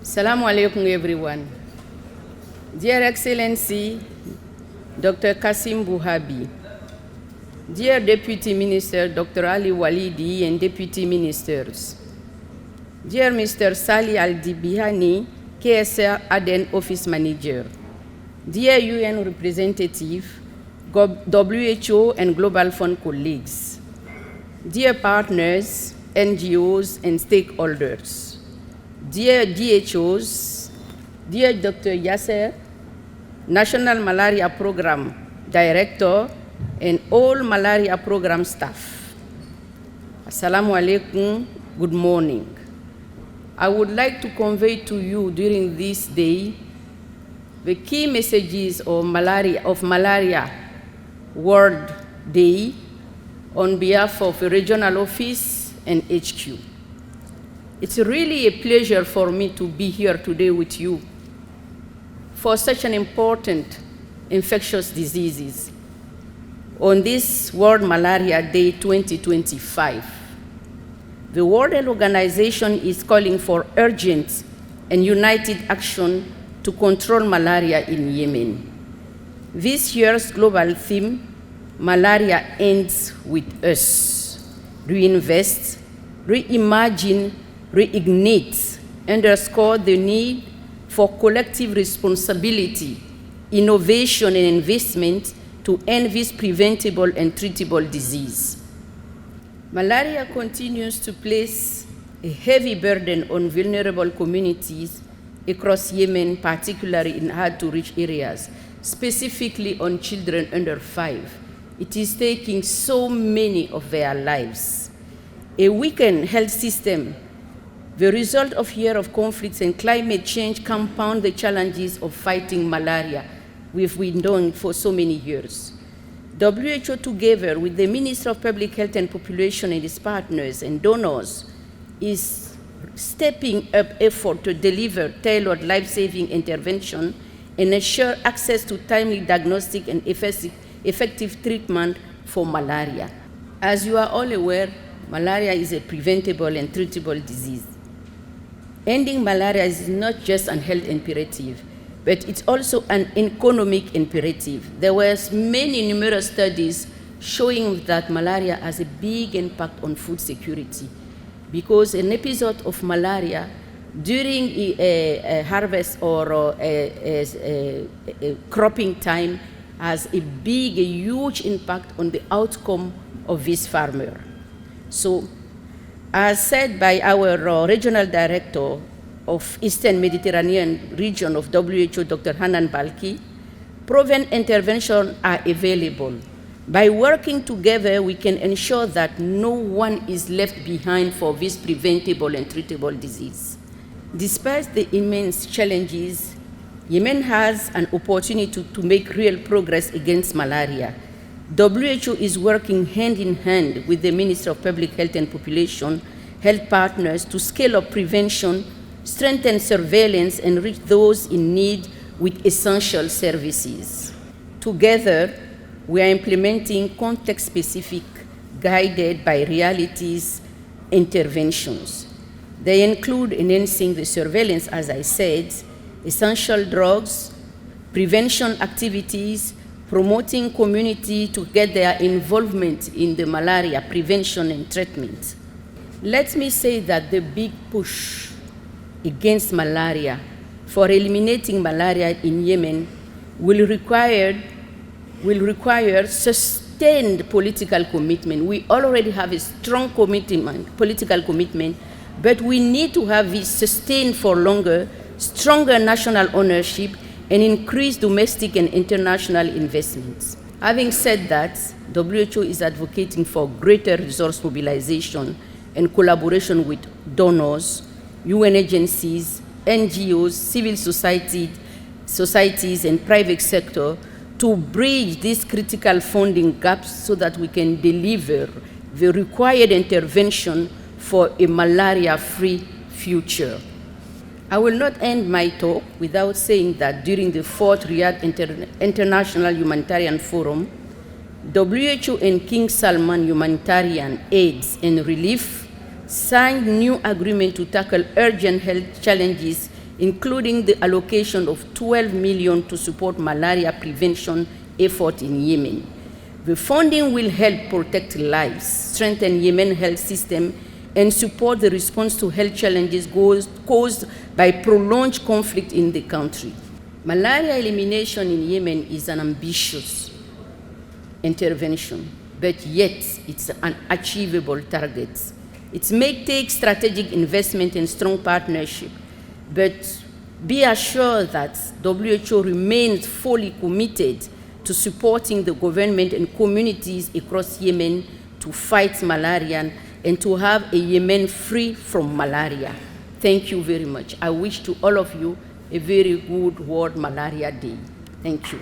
Assalamu alaikum, everyone. Dear Excellency, Dr. Kasim Buhabi, dear Deputy Minister Dr. Ali Walidi and Deputy Ministers, dear Mr. Sali Al-Dibihani, KSR Aden Office Manager, dear UN Representative, WHO and Global Fund colleagues, dear partners, NGOs and stakeholders, dear DHOs, dear Dr. Yasser, National Malaria Program Director, and all malaria program staff. Assalamu alaikum, good morning. I would like to convey to you during this day the key messages of Malaria World Day on behalf of the regional office and HQ. It's really a pleasure for me to be here today with you for such an important infectious diseases on this World Malaria Day 2025. The World Health Organization is calling for urgent and united action to control malaria in Yemen. This year's global theme, Malaria Ends with Us. Reinvest, reimagine, reignite, underscore the need for collective responsibility, innovation, and investment to end this preventable and treatable disease. Malaria continues to place a heavy burden on vulnerable communities across Yemen, particularly in hard-to-reach areas, specifically on children under 5. It is taking so many of their lives. A weakened health system, the result of years of conflicts and climate change, compound the challenges of fighting malaria we've been doing for so many years. WHO, together with the Ministry of Public Health and Population and its partners and donors, is stepping up effort to deliver tailored life-saving intervention and ensure access to timely diagnostic and effective treatment for malaria. As you are all aware, malaria is a preventable and treatable disease. Ending malaria is not just an health imperative, but it's also an economic imperative. There were numerous studies showing that malaria has a big impact on food security, because an episode of malaria during a harvest or a cropping time has a huge impact on the outcome of this farmer. So, as said by our regional director of Eastern Mediterranean region of WHO, Dr. Hanan Balki, proven interventions are available. By working together, we can ensure that no one is left behind for this preventable and treatable disease. Despite the immense challenges, Yemen has an opportunity to make real progress against malaria. WHO is working hand in hand with the Ministry of Public Health and Population Health partners to scale up prevention, strengthen surveillance, and reach those in need with essential services. Together, we are implementing context-specific, guided by realities interventions. They include enhancing the surveillance, as I said, essential drugs, prevention activities, promoting community to get their involvement in the malaria prevention and treatment. Let me say that the big push against malaria for eliminating malaria in Yemen will require sustained political commitment. We already have a strong political commitment, but we need to have it sustained for longer, stronger national ownership, and increased domestic and international investments. Having said that, WHO is advocating for greater resource mobilization and collaboration with donors, UN agencies, NGOs, civil societies, and private sector to bridge these critical funding gaps so that we can deliver the required intervention for a malaria-free future. I will not end my talk without saying that during the 4th Riyadh International Humanitarian Forum, WHO and King Salman Humanitarian Aids and Relief signed new agreement to tackle urgent health challenges including the allocation of 12 million to support malaria prevention effort in Yemen. The funding will help protect lives, strengthen Yemen's health system, and support the response to health challenges caused by prolonged conflict in the country. Malaria elimination in Yemen is an ambitious intervention, but yet it's an achievable target. It may take strategic investment and strong partnership, but be assured that WHO remains fully committed to supporting the government and communities across Yemen to fight malaria and to have a Yemen free from malaria. Thank you very much. I wish to all of you a very good World Malaria Day. Thank you.